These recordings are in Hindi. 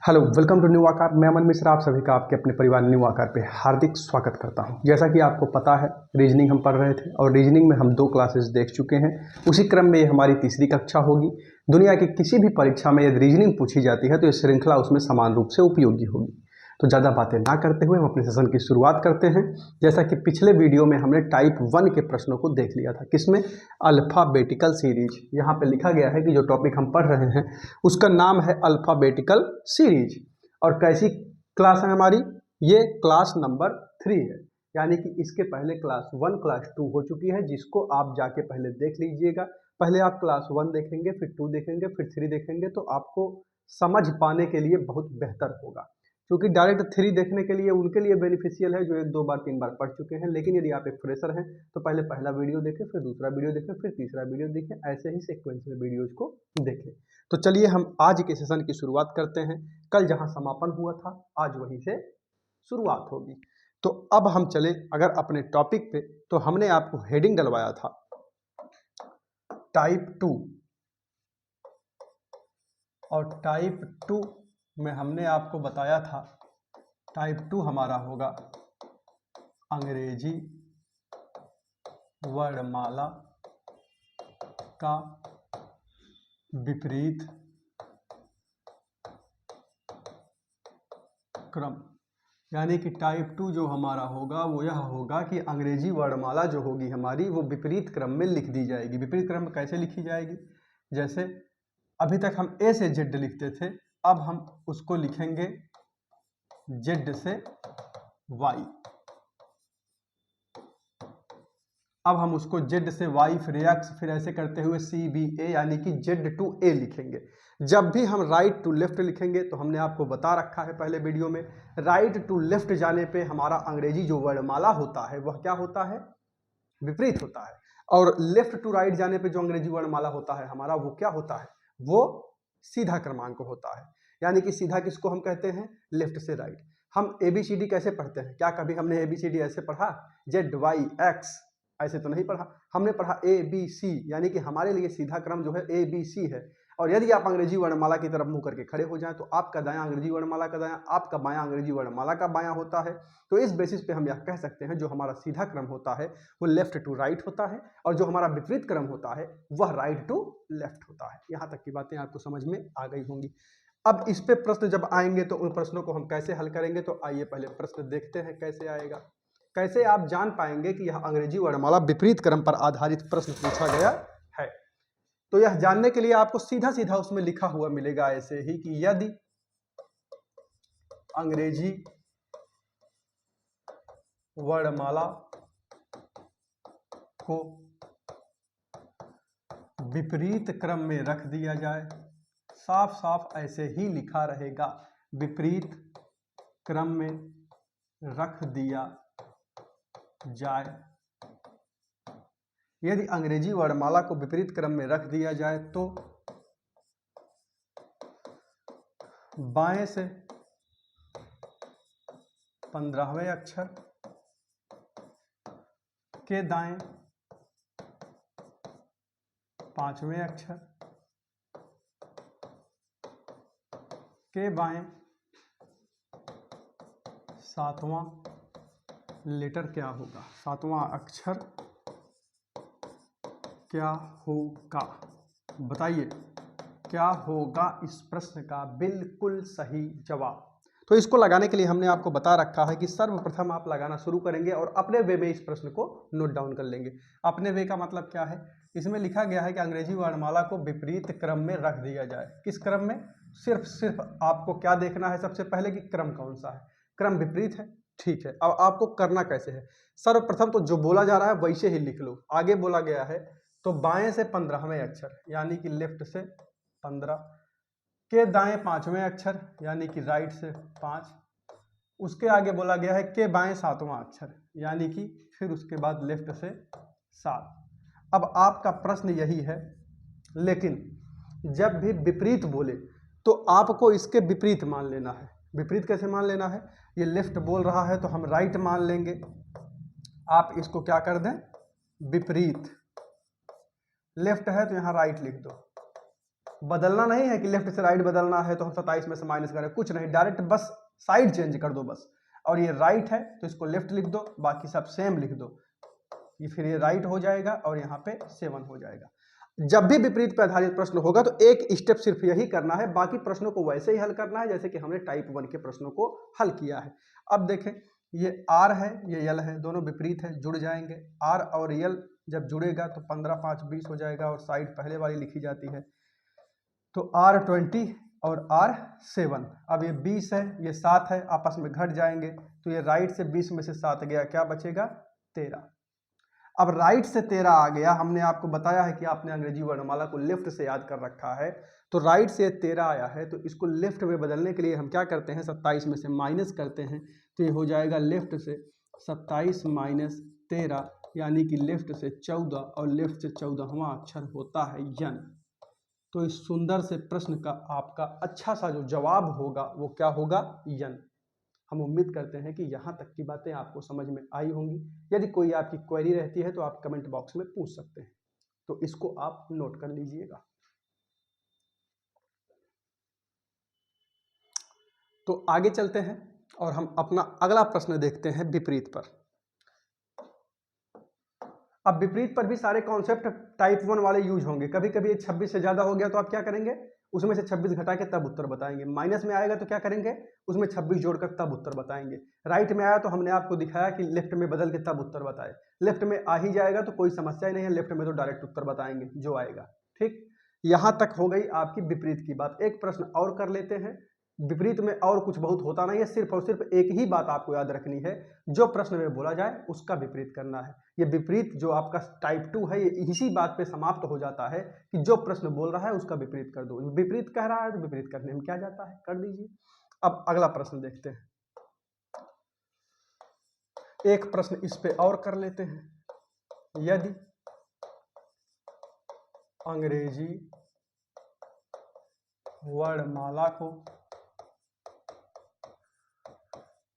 हेलो, वेलकम टू न्यू आकार। मैं अमन मिश्रा आप सभी का आपके अपने परिवार न्यू आकार पे हार्दिक स्वागत करता हूं। जैसा कि आपको पता है, रीजनिंग हम पढ़ रहे थे और रीजनिंग में हम 2 क्लासेस देख चुके हैं। उसी क्रम में ये हमारी तीसरी कक्षा होगी। दुनिया की किसी भी परीक्षा में यदि रीजनिंग पूछी जाती है तो ये श्रृंखला उसमें समान रूप से उपयोगी होगी। तो ज़्यादा बातें ना करते हुए हम अपने सेशन की शुरुआत करते हैं। जैसा कि पिछले वीडियो में हमने टाइप 1 के प्रश्नों को देख लिया था, किसमें, अल्फ़ाबेटिकल सीरीज। यहाँ पे लिखा गया है कि जो टॉपिक हम पढ़ रहे हैं उसका नाम है अल्फ़ाबेटिकल सीरीज। और कैसी क्लास है हमारी, ये क्लास नंबर 3 है, यानी कि इसके पहले क्लास 1 क्लास 2 हो चुकी है, जिसको आप जाके पहले देख लीजिएगा। पहले आप क्लास 1 देखेंगे, फिर 2 देखेंगे, फिर 3 देखेंगे, तो आपको समझ पाने के लिए बहुत बेहतर होगा। क्योंकि डायरेक्ट 3 देखने के लिए उनके लिए बेनिफिशियल है जो 1-2 बार 3 बार पढ़ चुके हैं। लेकिन यदि आप एक फ्रेशर हैं तो पहले पहला वीडियो देखें, फिर दूसरा वीडियो देखें, फिर तीसरा वीडियो देखें, ऐसे ही सीक्वेंस में वीडियोज को देखें। तो चलिए हम आज के सेशन की शुरुआत करते हैं। कल जहां समापन हुआ था आज वहीं से शुरुआत होगी। तो अब हम चले अगर अपने टॉपिक पे, तो हमने आपको हेडिंग डलवाया था टाइप 2, और टाइप 2 में हमने आपको बताया था टाइप 2 हमारा होगा अंग्रेजी वर्णमाला का विपरीत क्रम। यानी कि टाइप 2 जो हमारा होगा वो यह होगा कि अंग्रेजी वर्णमाला जो होगी हमारी वो विपरीत क्रम में लिख दी जाएगी। विपरीत क्रम में कैसे लिखी जाएगी? जैसे अभी तक हम ए से जेड लिखते थे, अब हम उसको लिखेंगे जेड से वाई। अब हम उसको जेड से वाई, फिर एक्स, फिर ऐसे करते हुए सी बी ए, यानी कि जेड टू ए लिखेंगे। जब भी हम राइट टू लेफ्ट लिखेंगे तो हमने आपको बता रखा है पहले वीडियो में, राइट टू लेफ्ट जाने पे हमारा अंग्रेजी जो वर्णमाला होता है वह क्या होता है? विपरीत होता है। और लेफ्ट टू राइट जाने पे जो अंग्रेजी वर्णमाला होता है हमारा वो क्या होता है? वो सीधा क्रमांक होता है। यानी कि सीधा किसको हम कहते हैं? लेफ्ट से राइट। हम ABCD कैसे पढ़ते हैं? क्या कभी हमने ABCD ऐसे पढ़ा? जेड वाई एक्स ऐसे तो नहीं पढ़ा। हमने पढ़ा ABC, यानी कि हमारे लिए सीधा क्रम जो है ABC है। और यदि आप अंग्रेजी वर्णमाला की तरफ मुंह करके खड़े हो जाएं तो आपका दायां अंग्रेजी वर्णमाला का दायां, आपका बायां अंग्रेजी वर्णमाला का बायां होता है। तो इस बेसिस पे हम यह कह सकते हैं जो हमारा सीधा क्रम होता है वो लेफ्ट टू राइट होता है, और जो हमारा विपरीत क्रम होता है वह राइट टू लेफ्ट होता है। यहाँ तक की बातें आपको समझ में आ गई होंगी। अब इस पे प्रश्न जब आएंगे तो उन प्रश्नों को हम कैसे हल करेंगे, तो आइए पहले प्रश्न देखते हैं कैसे आएगा। कैसे आप जान पाएंगे कि यह अंग्रेजी वर्णमाला विपरीत क्रम पर आधारित प्रश्न पूछा गया है? तो यह जानने के लिए आपको सीधा सीधा उसमें लिखा हुआ मिलेगा ऐसे ही कि यदि अंग्रेजी वर्णमाला को विपरीत क्रम में रख दिया जाए, साफ साफ ऐसे ही लिखा रहेगा, विपरीत क्रम में रख दिया जाए। यदि अंग्रेजी वर्णमाला को विपरीत क्रम में रख दिया जाए तो बाएं से 15वें अक्षर के दाएं 5वें अक्षर के बाएं 7वां लेटर क्या होगा? 7वां अक्षर क्या होगा? बताइए क्या होगा इस प्रश्न का बिल्कुल सही जवाब? तो इसको लगाने के लिए हमने आपको बता रखा है कि सर्वप्रथम आप लगाना शुरू करेंगे और अपने वे में इस प्रश्न को नोट डाउन कर लेंगे। अपने वे का मतलब क्या है? इसमें लिखा गया है कि अंग्रेजी वर्णमाला को विपरीत क्रम में रख दिया जाए। किस क्रम में? सिर्फ आपको क्या देखना है सबसे पहले कि क्रम कौन सा है। क्रम विपरीत है, ठीक है। अब आपको करना कैसे है? सर्वप्रथम तो जो बोला जा रहा है वैसे ही लिख लो। आगे बोला गया है तो बाएं से 15वें अक्षर यानी कि लेफ्ट से 15 के दाएं 5वें अक्षर यानी कि राइट से 5, उसके आगे बोला गया है के बाएं 7वां अक्षर यानी कि फिर उसके बाद लेफ्ट से 7। अब आपका प्रश्न यही है, लेकिन जब भी विपरीत बोले तो आपको इसके विपरीत मान लेना है। विपरीत कैसे मान लेना है? ये लेफ्ट बोल रहा है तो हम राइट मान लेंगे। आप इसको क्या कर दें? विपरीत। लेफ्ट है तो यहाँ राइट लिख दो, बदलना नहीं है कि लेफ्ट से राइट बदलना है तो हम 27 में से माइनस करें, कुछ नहीं, डायरेक्ट बस साइड चेंज कर दो बस। और ये राइट है तो इसको लेफ्ट लिख दो, बाकी सब सेम लिख दो, ये फिर ये राइट हो जाएगा और यहाँ पे 7 हो जाएगा। जब भी विपरीत पर आधारित प्रश्न होगा तो एक स्टेप सिर्फ यही करना है, बाकी प्रश्नों को वैसे ही हल करना है जैसे कि हमने टाइप 1 के प्रश्नों को हल किया है। अब देखें, ये R है, ये L है, दोनों विपरीत है, जुड़ जाएंगे। R और L जब जुड़ेगा तो 15 5 20 हो जाएगा और साइड पहले वाली लिखी जाती है, तो R 20 और R 7। अब ये 20 है, ये 7 है, आपस में घट जाएंगे, तो ये राइट से 20 में से 7 गया, क्या बचेगा? 13। अब राइट से 13 आ गया, हमने आपको बताया है कि आपने अंग्रेजी वर्णमाला को लेफ्ट से याद कर रखा है, तो राइट से 13 आया है, तो इसको लेफ्ट में बदलने के लिए हम क्या करते हैं, 27 में से माइनस करते हैं, तो ये हो जाएगा लेफ्ट से 27 माइनस 13, यानी कि लेफ्ट से 14, और लेफ्ट से 14वां अक्षर होता है यन। तो इस सुंदर से प्रश्न का आपका अच्छा सा जो जवाब होगा वो क्या होगा? यन। हम उम्मीद करते हैं कि यहाँ तक की बातें आपको समझ में आई होंगी। यदि कोई आपकी क्वेरी रहती है तो आप कमेंट बॉक्स में पूछ सकते हैं, तो इसको आप नोट कर लीजिएगा। तो आगे चलते हैं और हम अपना अगला प्रश्न देखते हैं विपरीत पर। अब विपरीत पर भी सारे कॉन्सेप्ट टाइप 1 वाले यूज होंगे। कभी कभी 26 से ज्यादा हो गया तो आप क्या करेंगे, उसमें से 26 घटा के तब उत्तर बताएंगे। माइनस में आएगा तो क्या करेंगे, उसमें 26 जोड़कर तब उत्तर बताएंगे। राइट में आया तो हमने आपको दिखाया कि लेफ्ट में बदल के तब उत्तर बताए। लेफ्ट में आ ही जाएगा तो कोई समस्या ही नहीं है, लेफ्ट में तो डायरेक्ट उत्तर बताएंगे जो आएगा। ठीक, यहां तक हो गई आपकी विपरीत की बात। एक प्रश्न और कर लेते हैं। विपरीत में और कुछ बहुत होता नहीं है, सिर्फ और सिर्फ एक ही बात आपको याद रखनी है, जो प्रश्न में बोला जाए उसका विपरीत करना है। ये विपरीत जो आपका टाइप 2 है, ये इसी बात पे समाप्त हो जाता है कि जो प्रश्न बोल रहा है उसका विपरीत कर दो। विपरीत कह रहा है तो विपरीत करने में क्या जाता है, कर दीजिए। अब अगला प्रश्न देखते हैं, एक प्रश्न इस पे और कर लेते हैं। यदि अंग्रेजी वर्णमाला को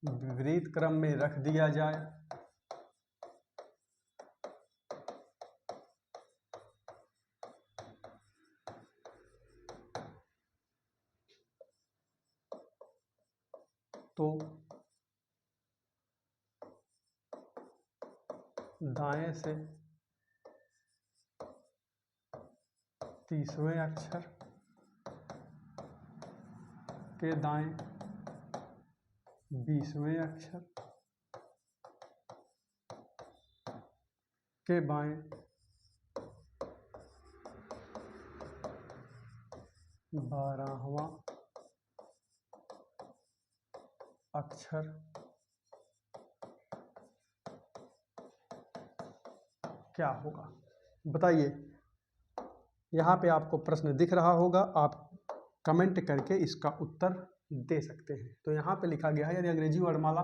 विपरीत क्रम में रख दिया जाए तो दाएं से 30वें अक्षर के दाएं 20वें अक्षर के बाएं 12वां अक्षर क्या होगा? बताइए। यहाँ पे आपको प्रश्न दिख रहा होगा, आप कमेंट करके इसका उत्तर दे सकते हैं। तो यहाँ पे लिखा गया है, यदि अंग्रेजी वर्णमाला,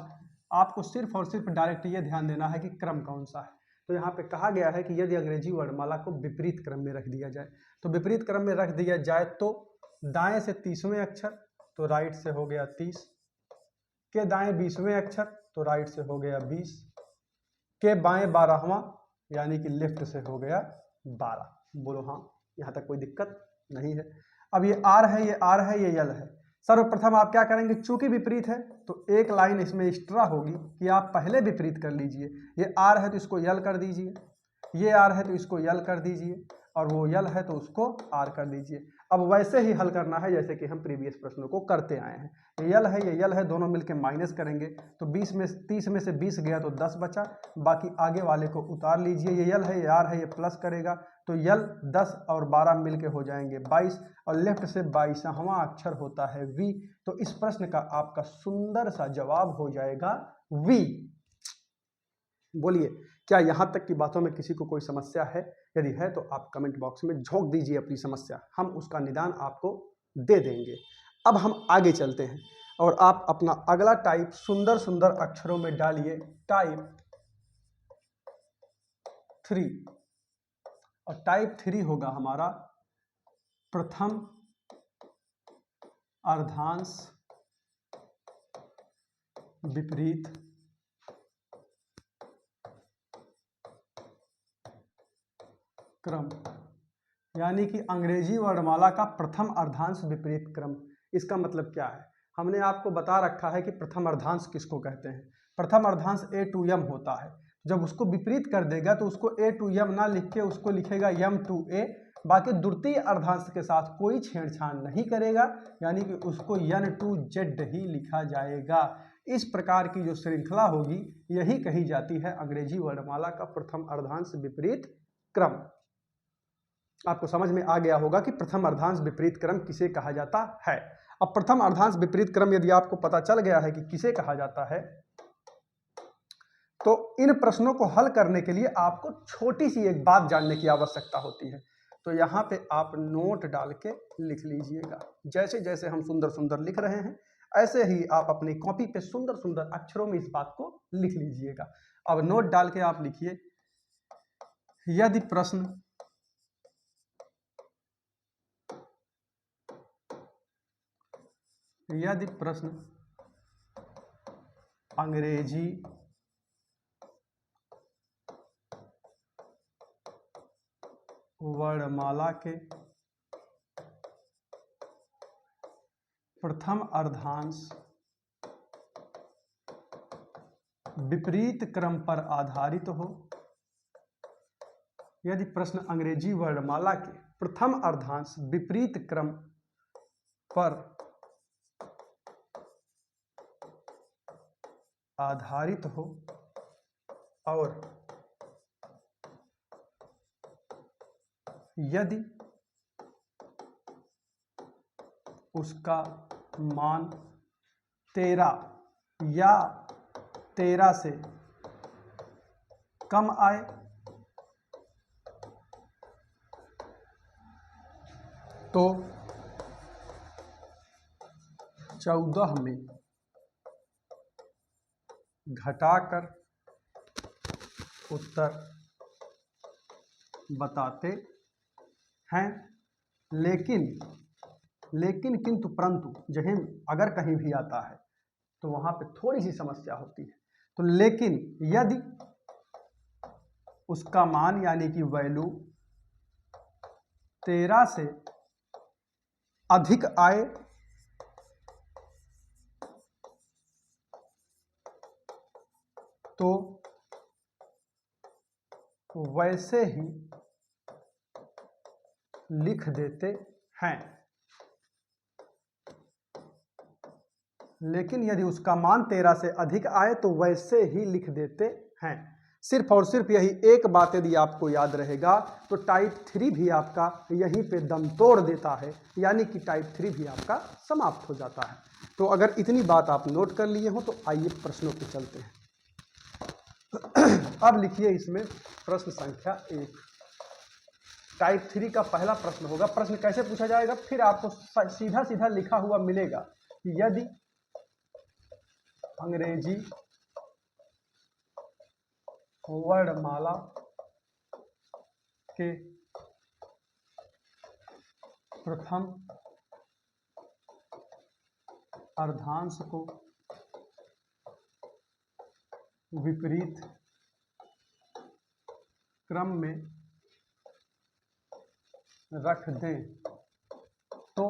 आपको सिर्फ और सिर्फ डायरेक्ट ये ध्यान देना है कि क्रम कौन सा है। तो यहाँ पे कहा गया है कि यदि अंग्रेजी वर्णमाला को विपरीत क्रम में रख दिया जाए, तो विपरीत क्रम में रख दिया जाए तो दाएं से 30वें अक्षर, तो राइट से हो गया 30, के दाएं 20वें अक्षर, तो राइट से हो गया 20, के बाएं 12वां, यानी कि लेफ्ट से हो गया 12। बोलो हाँ, यहाँ तक कोई दिक्कत नहीं है। अब ये आर है, ये आर है, ये यल है। सर्वप्रथम आप क्या करेंगे, चूंकि विपरीत है तो एक लाइन इसमें एक्स्ट्रा होगी कि आप पहले विपरीत कर लीजिए। ये आर है तो इसको यल कर दीजिए, ये आर है तो इसको यल कर दीजिए, और वो यल है तो उसको आर कर दीजिए। अब वैसे ही हल करना है जैसे कि हम प्रीवियस प्रश्नों को करते आए हैं। ये यल है, ये यल है, दोनों मिलकर माइनस करेंगे तो 30 में से 20 गया तो 10 बचा, बाकी आगे वाले को उतार लीजिए। ये यल है, ये आर है, ये प्लस करेगा तो यल 10 और 12 मिलके हो जाएंगे 22, और लेफ्ट से 22वां अक्षर होता है वी। तो इस प्रश्न का आपका सुंदर सा जवाब हो जाएगा वी। बोलिए, क्या यहां तक की बातों में किसी को कोई समस्या है? यदि है तो आप कमेंट बॉक्स में झोंक दीजिए अपनी समस्या, हम उसका निदान आपको दे देंगे। अब हम आगे चलते हैं और आप अपना अगला टाइप सुंदर सुंदर अक्षरों में डालिए, टाइप 3। और टाइप 3 होगा हमारा प्रथम अर्धांश विपरीत क्रम। यानी कि अंग्रेजी वर्णमाला का प्रथम अर्धांश विपरीत क्रम। इसका मतलब क्या है? हमने आपको बता रखा है कि प्रथम अर्धांश किसको कहते हैं। प्रथम अर्धांश A to M होता है। जब उसको विपरीत कर देगा तो उसको A to M ना लिख के उसको लिखेगा M to A। बाकी द्वितीय अर्धांश के साथ कोई छेड़छाड़ नहीं करेगा, यानी कि उसको N to Z ही लिखा जाएगा। इस प्रकार की जो श्रृंखला होगी यही कही जाती है अंग्रेजी वर्णमाला का प्रथम अर्धांश विपरीत क्रम। आपको समझ में आ गया होगा कि प्रथम अर्धांश विपरीत क्रम किसे कहा जाता है। अब प्रथम अर्धांश विपरीत क्रम यदि आपको पता चल गया है कि किसे कहा जाता है, तो इन प्रश्नों को हल करने के लिए आपको छोटी सी एक बात जानने की आवश्यकता होती है। तो यहाँ पे आप नोट डाल के लिख लीजिएगा। जैसे जैसे हम सुंदर सुंदर लिख रहे हैं ऐसे ही आप अपनी कॉपी पे सुंदर सुंदर अक्षरों में इस बात को लिख लीजिएगा। अब नोट डाल के आप लिखिए, यदि प्रश्न अंग्रेजी वर्णमाला के प्रथम अर्धांश विपरीत क्रम पर आधारित हो, यदि प्रश्न अंग्रेजी वर्णमाला के प्रथम अर्धांश विपरीत क्रम पर आधारित हो और यदि उसका मान 13 या 13 से कम आए तो 14 में घटाकर उत्तर बताते हैं। लेकिन किंतु परंतु जहाँ अगर कहीं भी आता है तो वहां पे थोड़ी सी समस्या होती है। तो लेकिन यदि उसका मान यानी कि वैल्यू 13 से अधिक आए तो वैसे ही लिख देते हैं। लेकिन यदि उसका मान 13 से अधिक आए तो वैसे ही लिख देते हैं। सिर्फ और सिर्फ यही एक बात यदि आपको याद रहेगा तो टाइप 3 भी आपका यहीं पे दम तोड़ देता है, यानी कि टाइप 3 भी आपका समाप्त हो जाता है। तो अगर इतनी बात आप नोट कर लिए हो तो आइए प्रश्नों पे चलते हैं। अब लिखिए इसमें प्रश्न संख्या 1। टाइप 3 का पहला प्रश्न होगा। प्रश्न कैसे पूछा जाएगा, फिर आपको सीधा सीधा लिखा हुआ मिलेगा कि यदि अंग्रेजी वर्णमाला के प्रथम अर्धांश को विपरीत क्रम में रख दें तो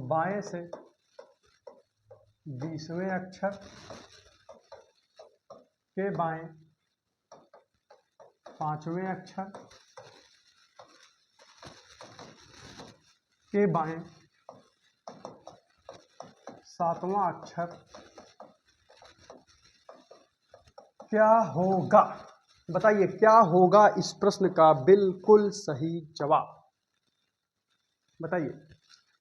बाएं से 20वें अक्षर के बाएं 5वें अक्षर के बाएं 7वां अक्षर क्या होगा? बताइए क्या होगा इस प्रश्न का बिल्कुल सही जवाब बताइए।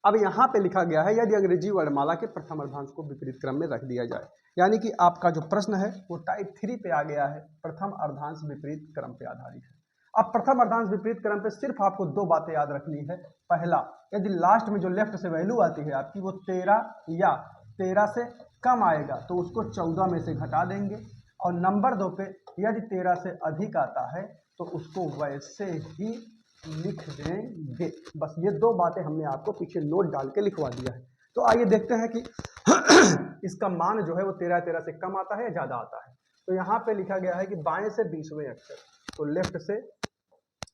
अब यहाँ पे लिखा गया है यदि अंग्रेजी वर्णमाला के प्रथम अर्धांश को विपरीत क्रम में रख दिया जाए, यानी कि आपका जो प्रश्न है वो टाइप 3 पे आ गया है, प्रथम अर्धांश विपरीत क्रम पे आधारित है। अब प्रथम अर्धांश विपरीत क्रम पे सिर्फ आपको दो बातें याद रखनी है। पहला, यदि लास्ट में जो लेफ्ट से वैल्यू आती है आपकी वो 13 या 13 से कम आएगा तो उसको 14 में से घटा देंगे, और नंबर 2 पे यदि 13 से अधिक आता है तो उसको वैसे ही लिख देंगे। बस ये दो बातें हमने आपको पीछे नोट डाल के लिखवा दिया है। तो आइए देखते हैं कि इसका मान जो है वो 13 से कम आता है या ज़्यादा आता है। तो यहाँ पे लिखा गया है कि बाएं से 20वें अक्षर, तो लेफ्ट से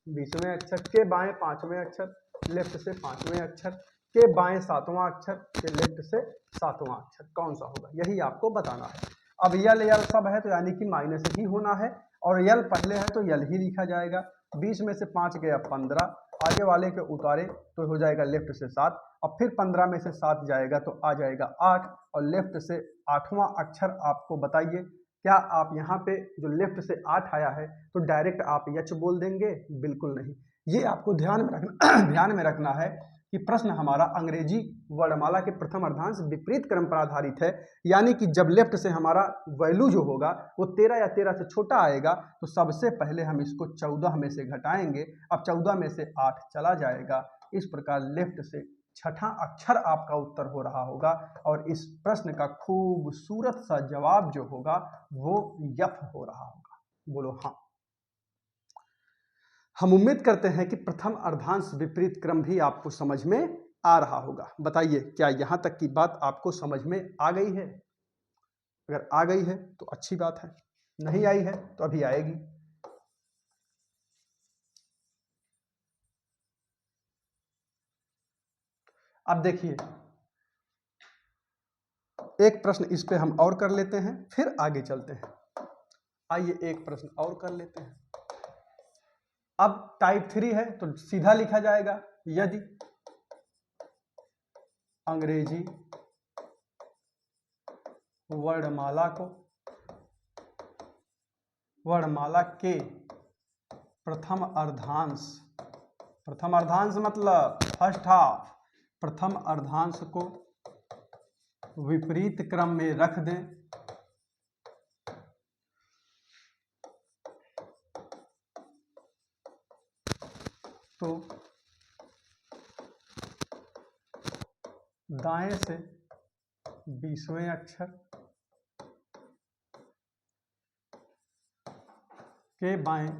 20वें अक्षर, के बाएं 5वें अक्षर, लेफ्ट से 5वें अक्षर, के बाएं 7वां अक्षर, के लेफ्ट से 7वां अक्षर, कौन सा होगा यही आपको बताना है। अब यल यल सब है तो यानी कि माइनस ही होना है, और यल पहले है तो यल ही लिखा जाएगा। 20 में से 5 गया 15, आगे वाले के उतारे तो हो जाएगा लेफ्ट से 7, और फिर 15 में से 7 जाएगा तो आ जाएगा 8, और लेफ्ट से 8वां अक्षर आपको बताइए। क्या आप यहाँ पे जो लेफ्ट से 8 आया है तो डायरेक्ट आप यच बोल देंगे? बिल्कुल नहीं। ये आपको ध्यान में रखना ध्यान में रखना है कि प्रश्न हमारा अंग्रेजी वर्णमाला के प्रथम अर्धांश विपरीत क्रम पर आधारित है, यानी कि जब लेफ्ट से हमारा वैल्यू जो होगा वो 13 या 13 से छोटा आएगा तो सबसे पहले हम इसको 14 में से घटाएंगे। अब 14 में से 8 चला जाएगा। इस प्रकार लेफ्ट से छठा अक्षर आपका उत्तर हो रहा होगा, और इस प्रश्न का खूबसूरत सा जवाब जो होगा वो यफ हो रहा होगा। बोलो हाँ। हम उम्मीद करते हैं कि प्रथम अर्धांश विपरीत क्रम भी आपको समझ में आ रहा होगा। बताइए क्या यहां तक की बात आपको समझ में आ गई है? अगर आ गई है तो अच्छी बात है, नहीं आई है तो अभी आएगी। अब देखिए एक प्रश्न इस पे हम और कर लेते हैं, फिर आगे चलते हैं। आइए एक प्रश्न और कर लेते हैं। अब टाइप 3 है तो सीधा लिखा जाएगा, यदि अंग्रेजी वर्णमाला के प्रथम अर्धांश मतलब फर्स्ट हाफ, प्रथम अर्धांश को विपरीत क्रम में रख दें तो दाएं से 20वें अक्षर के बाएं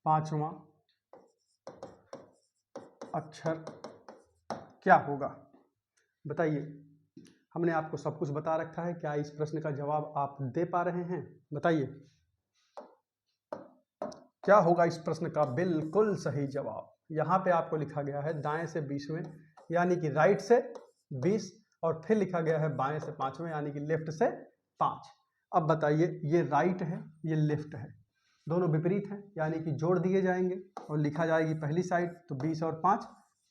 5वां अक्षर क्या होगा? बताइए। हमने आपको सब कुछ बता रखा है, क्या इस प्रश्न का जवाब आप दे पा रहे हैं? बताइए क्या होगा इस प्रश्न का बिल्कुल सही जवाब। यहाँ पे आपको लिखा गया है दाएं से 20वें यानी कि राइट से 20, और फिर लिखा गया है बाएं से 5वें यानी कि लेफ्ट से 5। अब बताइए ये राइट है ये लेफ्ट है, दोनों विपरीत हैं यानी कि जोड़ दिए जाएंगे और लिखा जाएगी पहली साइड तो 20 और 5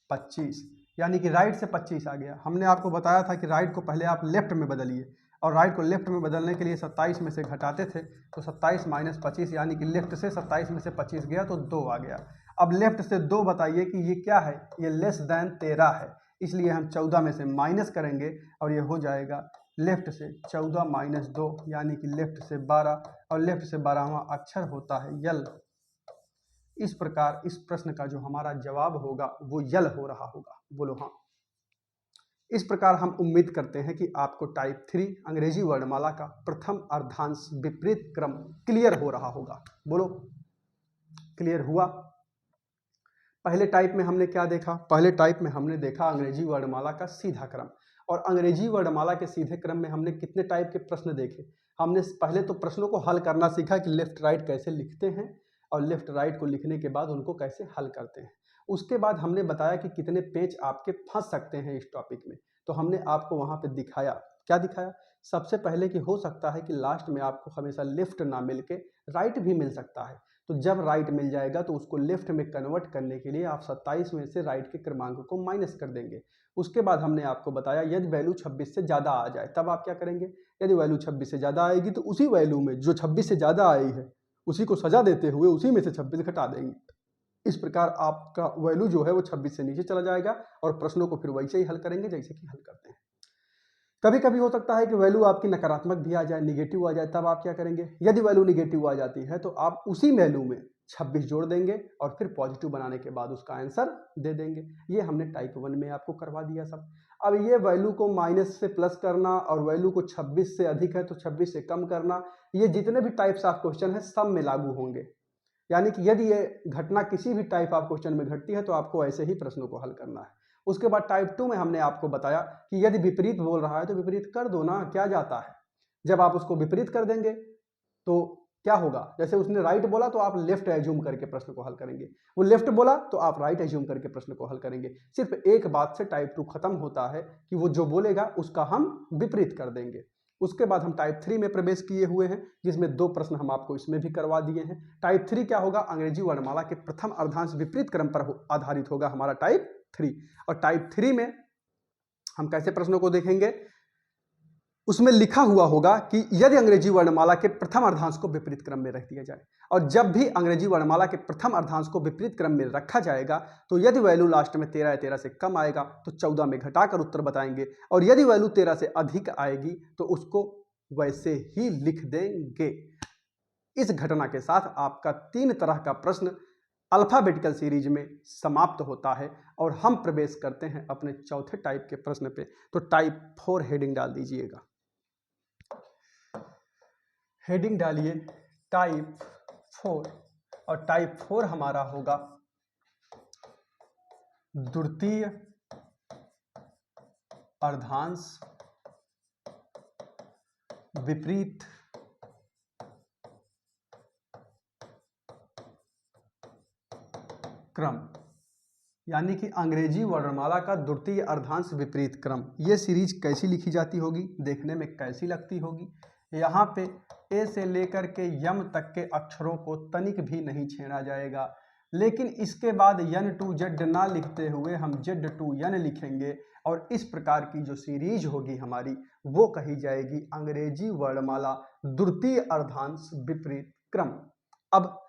25, यानी कि राइट से 25 आ गया। हमने आपको बताया था कि राइट को पहले आप लेफ्ट में बदलिए, और राइट को लेफ्ट में बदलने के लिए 27 में से घटाते थे तो 27 माइनस 25 यानी कि लेफ्ट से 27 में से 25 गया तो 2 आ गया। अब लेफ्ट से 2 बताइए कि ये क्या है? ये लेस देन 13 है, इसलिए हम 14 में से माइनस करेंगे और ये हो जाएगा लेफ्ट से 14 माइनस 2 यानी कि लेफ्ट से 12, और लेफ्ट से 12वां अक्षर होता है यल। इस प्रकार इस प्रश्न का जो हमारा जवाब होगा वो यल हो रहा होगा। बोलो हाँ। इस प्रकार हम उम्मीद करते हैं कि आपको टाइप 3 अंग्रेजी वर्णमाला का प्रथम अर्धांश विपरीत क्रम क्लियर हो रहा होगा। बोलो क्लियर हुआ? पहले टाइप में हमने क्या देखा? पहले टाइप में हमने देखा अंग्रेजी वर्णमाला का सीधा क्रम, और अंग्रेजी वर्णमाला के सीधे क्रम में हमने कितने टाइप के प्रश्न देखे? हमने पहले तो प्रश्नों को हल करना सीखा कि लेफ्ट राइट कैसे लिखते हैं, और लेफ्ट राइट को लिखने के बाद उनको कैसे हल करते हैं। उसके बाद हमने बताया कि कितने पेज आपके फंस सकते हैं इस टॉपिक में, तो हमने आपको वहाँ पे दिखाया। क्या दिखाया? सबसे पहले कि हो सकता है कि लास्ट में आपको हमेशा लेफ्ट ना मिल के राइट भी मिल सकता है, तो जब राइट मिल जाएगा तो उसको लेफ्ट में कन्वर्ट करने के लिए आप 27 में से राइट के क्रमांक को माइनस कर देंगे। उसके बाद हमने आपको बताया यदि वैल्यू 26 से ज़्यादा आ जाए तब आप क्या करेंगे? यदि वैल्यू 26 से ज़्यादा आएगी तो उसी वैल्यू में जो 26 से ज़्यादा आई है उसी को सजा देते हुए उसी में से 26 घटा देंगे। इस प्रकार आपका वैल्यू जो है वो 26 से नीचे चला जाएगा, और प्रश्नों को फिर वैसे ही हल करेंगे जैसे कि हल करते हैं। कभी कभी हो सकता है कि वैल्यू आपकी नकारात्मक भी आ जाए, निगेटिव आ जाए, तब आप क्या करेंगे? यदि वैल्यू निगेटिव आ जाती है तो आप उसी वैल्यू में 26 जोड़ देंगे और फिर पॉजिटिव बनाने के बाद उसका आंसर दे देंगे। ये हमने टाइप 1 में आपको करवा दिया सब। अब ये वैल्यू को माइनस से प्लस करना और वैल्यू को 26 से अधिक है तो 26 से कम करना, ये जितने भी टाइप्स ऑफ क्वेश्चन है सब में लागू होंगे। यानी कि यदि ये घटना किसी भी टाइप ऑफ क्वेश्चन में घटती है तो आपको ऐसे ही प्रश्नों को हल करना है। उसके बाद टाइप 2 में हमने आपको बताया कि यदि विपरीत बोल रहा है तो विपरीत कर दो ना, क्या जाता है। जब आप उसको विपरीत कर देंगे तो क्या होगा, जैसे उसने राइट बोला तो आप लेफ्ट एज्यूम करके प्रश्न को हल करेंगे, वो लेफ्ट बोला तो आप राइट एज्यूम करके प्रश्न को हल करेंगे। सिर्फ एक बात से टाइप 2 खत्म होता है कि वो जो बोलेगा उसका हम विपरीत कर देंगे। उसके बाद हम टाइप 3 में प्रवेश किए हुए हैं, जिसमें 2 प्रश्न हम आपको इसमें भी करवा दिए हैं। टाइप 3 क्या होगा, अंग्रेजी वर्णमाला के प्रथम अर्धांश विपरीत क्रम पर आधारित होगा हमारा टाइप 3। और टाइप 3 में हम कैसे प्रश्नों को देखेंगे, उसमें लिखा हुआ होगा कि यदि अंग्रेजी वर्णमाला के प्रथम अर्धांश को विपरीत क्रम में रख दिया जाए, और जब भी अंग्रेजी वर्णमाला के प्रथम अर्धांश को विपरीत क्रम में रखा जाएगा तो यदि वैल्यू लास्ट में 13 या 13 से कम आएगा तो 14 में घटाकर उत्तर बताएंगे, और यदि वैल्यू 13 से अधिक आएगी तो उसको वैसे ही लिख देंगे। इस घटना के साथ आपका 3 तरह का प्रश्न अल्फाबेटिकल सीरीज में समाप्त होता है, और हम प्रवेश करते हैं अपने चौथे टाइप के प्रश्न पे। तो टाइप 4 हेडिंग डाल दीजिएगा, हेडिंग डालिए टाइप 4, और टाइप 4 हमारा होगा द्वितीय अर्धांश विपरीत क्रम, यानी कि अंग्रेजी वर्णमाला का द्वितीय अर्धांश विपरीत क्रम। ये सीरीज कैसी लिखी जाती होगी, देखने में कैसी लगती होगी। यहाँ पे ए से लेकर के यम तक के अक्षरों को तनिक भी नहीं छेड़ा जाएगा, लेकिन इसके बाद यन टू जेड ना लिखते हुए हम जेड टू यन लिखेंगे, और इस प्रकार की जो सीरीज होगी हमारी वो कही जाएगी अंग्रेजी वर्णमाला द्वितीय अर्धांश विपरीत क्रम। अब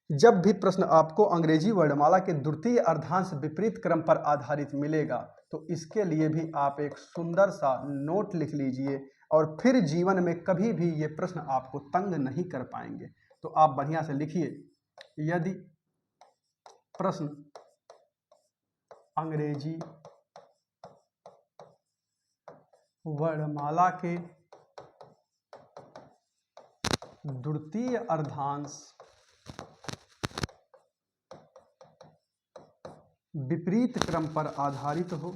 जब भी प्रश्न आपको अंग्रेजी वर्णमाला के द्वितीय अर्धांश विपरीत क्रम पर आधारित मिलेगा तो इसके लिए भी आप एक सुंदर सा नोट लिख लीजिए, और फिर जीवन में कभी भी ये प्रश्न आपको तंग नहीं कर पाएंगे। तो आप बढ़िया से लिखिए, यदि प्रश्न अंग्रेजी वर्णमाला के द्वितीय अर्धांश विपरीत क्रम पर आधारित हो,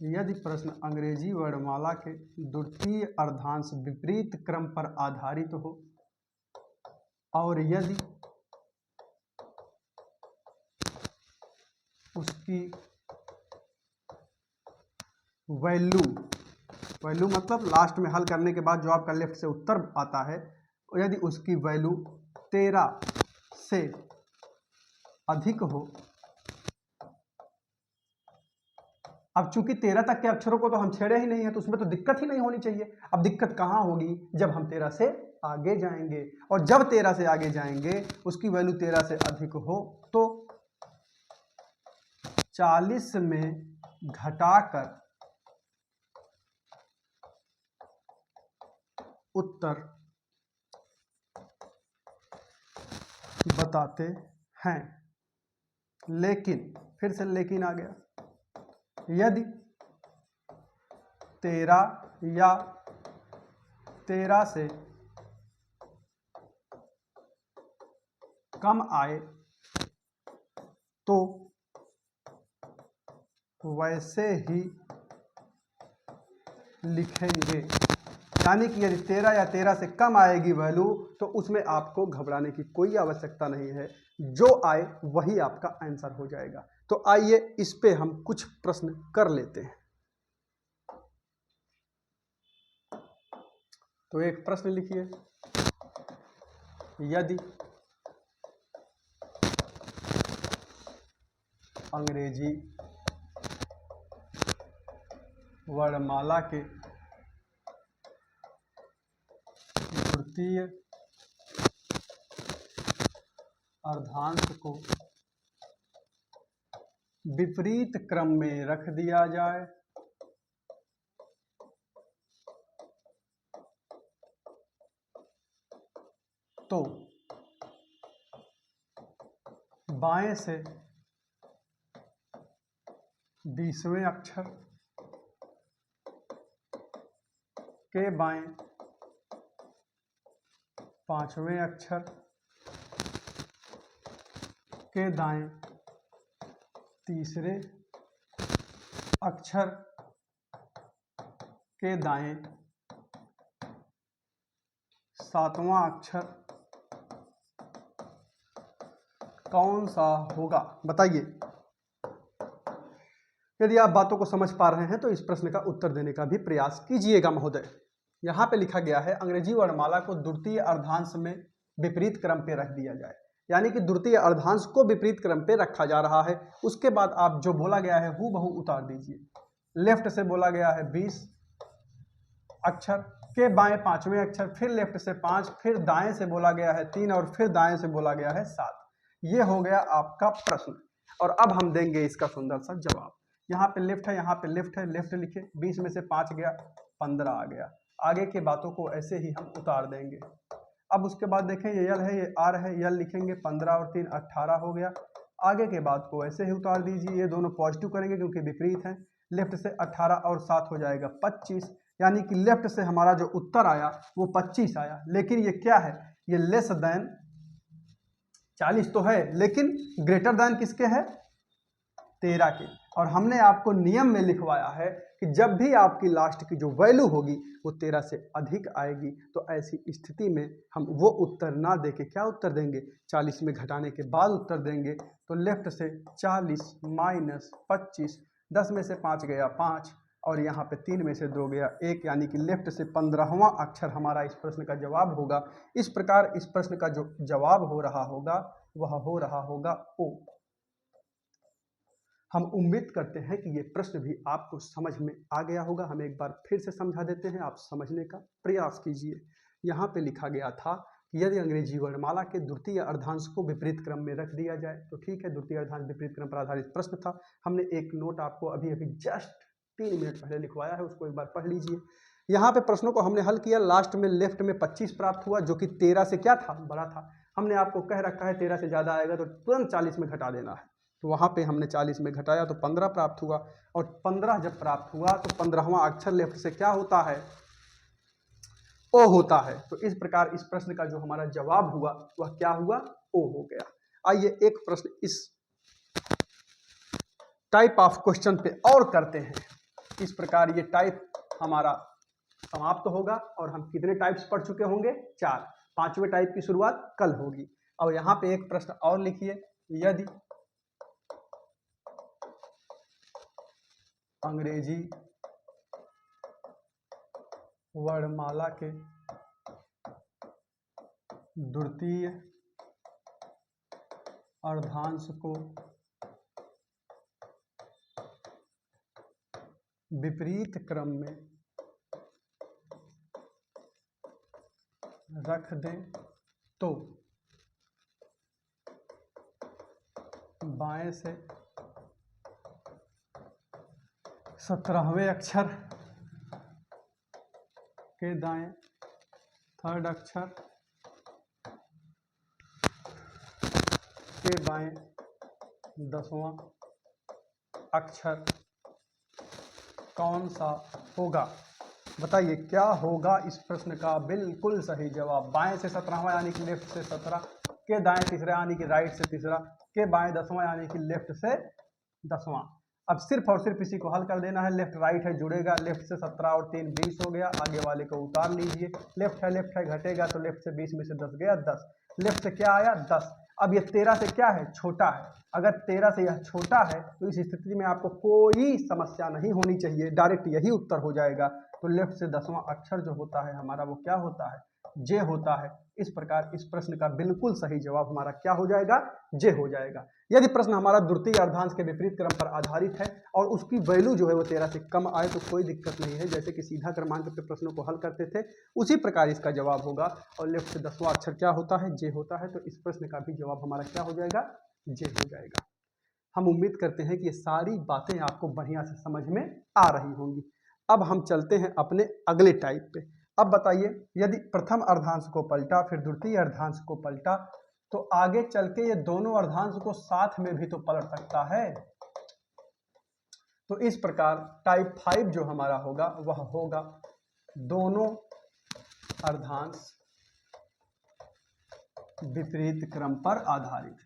यदि प्रश्न अंग्रेजी वर्णमाला के द्वितीय अर्धांश विपरीत क्रम पर आधारित हो, और यदि उसकी वैल्यू मतलब लास्ट में हल करने के बाद जो आपका लेफ्ट से उत्तर आता है, यदि उसकी वैल्यू 13 से अधिक हो। अब चूंकि 13 तक के अक्षरों को तो हम छेड़े ही नहीं है तो उसमें तो दिक्कत ही नहीं होनी चाहिए। अब दिक्कत कहाँ होगी, जब हम 13 से आगे जाएंगे, और जब 13 से आगे जाएंगे उसकी वैल्यू 13 से अधिक हो तो 40 में घटाकर उत्तर बताते हैं। लेकिन फिर से लेकिन आ गया, यदि 13 या 13 से कम आए तो वैसे ही लिखेंगे, यानी कि यदि 13 या 13 से कम आएगी वैल्यू तो उसमें आपको घबराने की कोई आवश्यकता नहीं है, जो आए वही आपका आंसर हो जाएगा। तो आइए इस पे हम कुछ प्रश्न कर लेते हैं। तो एक प्रश्न लिखिए, यदि अंग्रेजी वर्णमाला के द्वितीय अर्धांश को विपरीत क्रम में रख दिया जाए तो बाएं से 20वें अक्षर के बाएं 5वें अक्षर के दाएं तीसरे अक्षर के दाएं सातवां अक्षर कौन सा होगा? बताइए। यदि आप बातों को समझ पा रहे हैं तो इस प्रश्न का उत्तर देने का भी प्रयास कीजिएगा महोदय। यहाँ पे लिखा गया है अंग्रेजी वर्णमाला को द्वितीय अर्धांश में विपरीत क्रम पे रख दिया जाए, यानी कि द्वितीय अर्धांश को विपरीत क्रम पे रखा जा रहा है। उसके बाद आप जो बोला गया है हूबहू उतार दीजिए। लेफ्ट से बोला गया है 20 अक्षर के बाएं पांचवें अक्षर, फिर लेफ्ट से 5, फिर दाएं से बोला गया है 3 और फिर दाएं से बोला गया है 7। ये हो गया आपका प्रश्न और अब हम देंगे इसका सुंदर सा जवाब। यहाँ पे लेफ्ट है, यहाँ पे लेफ्ट है, लेफ्ट लिखे, 20 में से 5 गया, 15 आ गया। आगे के बातों को ऐसे ही हम उतार देंगे। अब उसके बाद देखें ये यल है, ये आर है, यल लिखेंगे, 15 और 3 18 हो गया। आगे के बात को ऐसे ही उतार दीजिए, ये दोनों पॉजिटिव करेंगे क्योंकि विपरीत है। लेफ्ट से 18 और 7 हो जाएगा 25, यानी कि लेफ्ट से हमारा जो उत्तर आया वो 25 आया। लेकिन ये क्या है, ये लेस देन 40 तो है, लेकिन ग्रेटर देन किसके है? 13 के। और हमने आपको नियम में लिखवाया है कि जब भी आपकी लास्ट की जो वैल्यू होगी वो 13 से अधिक आएगी तो ऐसी स्थिति में हम वो उत्तर ना देके क्या उत्तर देंगे? 40 में घटाने के बाद उत्तर देंगे। तो लेफ्ट से 40 माइनस 25, 10 में से 5 गया 5 और यहाँ पे 3 में से 2 गया 1, यानी कि लेफ्ट से 15वां अक्षर हमारा इस प्रश्न का जवाब होगा। इस प्रकार इस प्रश्न का जो जवाब हो रहा होगा वह हो रहा होगा ओ। हम उम्मीद करते हैं कि ये प्रश्न भी आपको समझ में आ गया होगा। हम एक बार फिर से समझा देते हैं, आप समझने का प्रयास कीजिए। यहाँ पे लिखा गया था कि यदि अंग्रेजी वर्णमाला के द्वितीय अर्धांश को विपरीत क्रम में रख दिया जाए तो ठीक है, द्वितीय अर्धांश विपरीत क्रम पर आधारित प्रश्न था। हमने एक नोट आपको अभी अभी जस्ट 3 मिनट पहले लिखवाया है, उसको एक बार पढ़ लीजिए। यहाँ पे प्रश्नों को हमने हल किया, लास्ट में लेफ्ट में 25 प्राप्त हुआ जो कि 13 से क्या था? बड़ा था। हमने आपको कह रखा है 13 से ज़्यादा आएगा तो तुरंत 40 में घटा देना है, तो वहाँ पे हमने 40 में घटाया तो 15 प्राप्त हुआ और 15 जब प्राप्त हुआ तो 15वां अक्षर लेफ्ट से क्या होता है? ओ होता है। तो इस प्रकार इस प्रश्न का जो हमारा जवाब हुआ वह क्या हुआ? ओ हो गया। आइए एक प्रश्न इस टाइप ऑफ क्वेश्चन पे और करते हैं। इस प्रकार ये टाइप हमारा समाप्त होगा और हम कितने टाइप्स पढ़ चुके होंगे? 4। 5वें टाइप की शुरुआत कल होगी। और यहाँ पे एक प्रश्न और लिखिए, यदि अंग्रेजी वर्णमाला के द्वितीय अर्धांश को विपरीत क्रम में रख दें तो बाएं से 17वें अक्षर के दाएं थर्ड अक्षर के बाएं 10वां अक्षर कौन सा होगा? बताइए क्या होगा इस प्रश्न का बिल्कुल सही जवाब? बाएं से 17वां यानी कि लेफ्ट से 17, के दाएं तीसरा यानी कि राइट से तीसरा, के बाएं 10वां यानी कि लेफ्ट से 10वां। अब सिर्फ और सिर्फ इसी को हल कर देना है। लेफ्ट राइट है जुड़ेगा, लेफ्ट से 17 और 3 20 हो गया। आगे वाले को उतार लीजिए, लेफ्ट है घटेगा तो लेफ्ट से 20 में से 10 गया 10। लेफ्ट से क्या आया? 10। अब ये 13 से क्या है? छोटा है। अगर 13 से यह छोटा है तो इस स्थिति में आपको कोई समस्या नहीं होनी चाहिए, डायरेक्ट यही उत्तर हो जाएगा। तो लेफ्ट से 10वां अक्षर जो होता है हमारा वो क्या होता है? जे होता है। इस प्रकार इस प्रश्न का बिल्कुल सही जवाब हमारा क्या हो जाएगा? जे हो जाएगा। यदि प्रश्न हमारा द्वितीय अर्धांश के विपरीत क्रम पर आधारित है और उसकी वैल्यू जो है वो 13 से कम आए तो कोई दिक्कत नहीं है। जैसे कि सीधा क्रमांक पे प्रश्नों को हल करते थे उसी प्रकार इसका जवाब होगा। और लेफ्ट से 10वां अक्षर क्या होता है? जे होता है। तो इस प्रश्न का भी जवाब हमारा क्या हो जाएगा? जे हो जाएगा। हम उम्मीद करते हैं कि ये सारी बातें आपको बढ़िया से समझ में आ रही होंगी। अब हम चलते हैं अपने अगले टाइप पे। अब बताइए, यदि प्रथम अर्धांश को पलटा फिर द्वितीय अर्धांश को पलटा तो आगे चल के ये दोनों अर्धांश को साथ में भी तो पलट सकता है। तो इस प्रकार टाइप 5 जो हमारा होगा वह होगा दोनों अर्धांश विपरीत क्रम पर आधारित।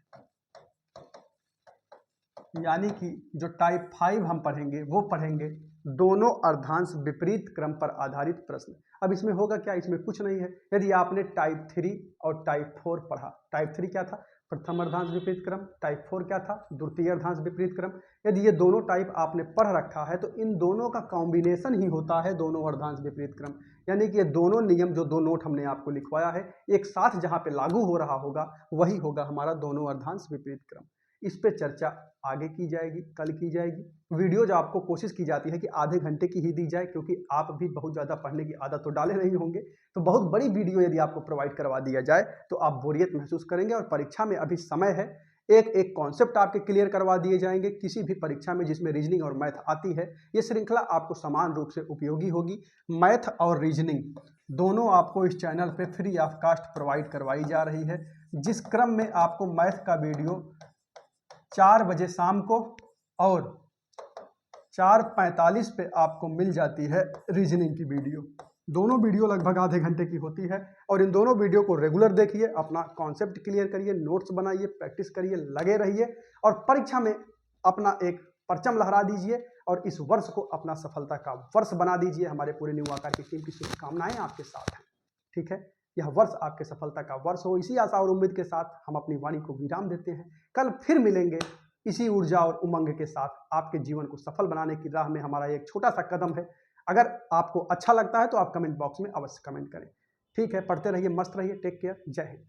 यानी कि जो टाइप 5 हम पढ़ेंगे वो पढ़ेंगे दोनों अर्धांश विपरीत क्रम पर आधारित प्रश्न। अब इसमें होगा क्या, इसमें कुछ नहीं है। यदि आपने टाइप 3 और टाइप 4 पढ़ा, टाइप 3 क्या था, प्रथम अर्धांश विपरीत क्रम, टाइप 4 क्या था, द्वितीय अर्धांश विपरीत क्रम। यदि ये दोनों टाइप आपने पढ़ रखा है तो इन दोनों का कॉम्बिनेशन ही होता है दोनों अर्धांश विपरीत क्रम। यानी कि ये दोनों नियम, जो दो नोट हमने आपको लिखवाया है, एक साथ जहाँ पे लागू हो रहा होगा वही होगा हमारा दोनों अर्धांश विपरीत क्रम। इस पे चर्चा आगे की जाएगी, कल की जाएगी। वीडियो जो आपको कोशिश की जाती है कि आधे घंटे की ही दी जाए, क्योंकि आप भी बहुत ज़्यादा पढ़ने की आदत तो डाले नहीं होंगे, तो बहुत बड़ी वीडियो यदि आपको प्रोवाइड करवा दिया जाए तो आप बोरियत महसूस करेंगे। और परीक्षा में अभी समय है, एक एक कॉन्सेप्ट आपके क्लियर करवा दिए जाएंगे। किसी भी परीक्षा में जिसमें रीजनिंग और मैथ आती है, ये श्रृंखला आपको समान रूप से उपयोगी होगी। मैथ और रीजनिंग दोनों आपको इस चैनल पे फ्री ऑफ कास्ट प्रोवाइड करवाई जा रही है। जिस क्रम में आपको मैथ का वीडियो 4 बजे शाम को और 4:45 पे आपको मिल जाती है रीजनिंग की वीडियो। दोनों वीडियो लगभग आधे घंटे की होती है और इन दोनों वीडियो को रेगुलर देखिए, अपना कॉन्सेप्ट क्लियर करिए, नोट्स बनाइए, प्रैक्टिस करिए, लगे रहिए और परीक्षा में अपना एक परचम लहरा दीजिए और इस वर्ष को अपना सफलता का वर्ष बना दीजिए। हमारे पूरे न्यू आकार की टीम की शुभकामनाएं आपके साथ हैं। ठीक है, यह वर्ष आपके सफलता का वर्ष हो। इसी आशा और उम्मीद के साथ हम अपनी वाणी को विराम देते हैं। कल फिर मिलेंगे इसी ऊर्जा और उमंग के साथ। आपके जीवन को सफल बनाने की राह में हमारा एक छोटा सा कदम है। अगर आपको अच्छा लगता है तो आप कमेंट बॉक्स में अवश्य कमेंट करें। ठीक है, पढ़ते रहिए, मस्त रहिए, टेक केयर, जय हिंद।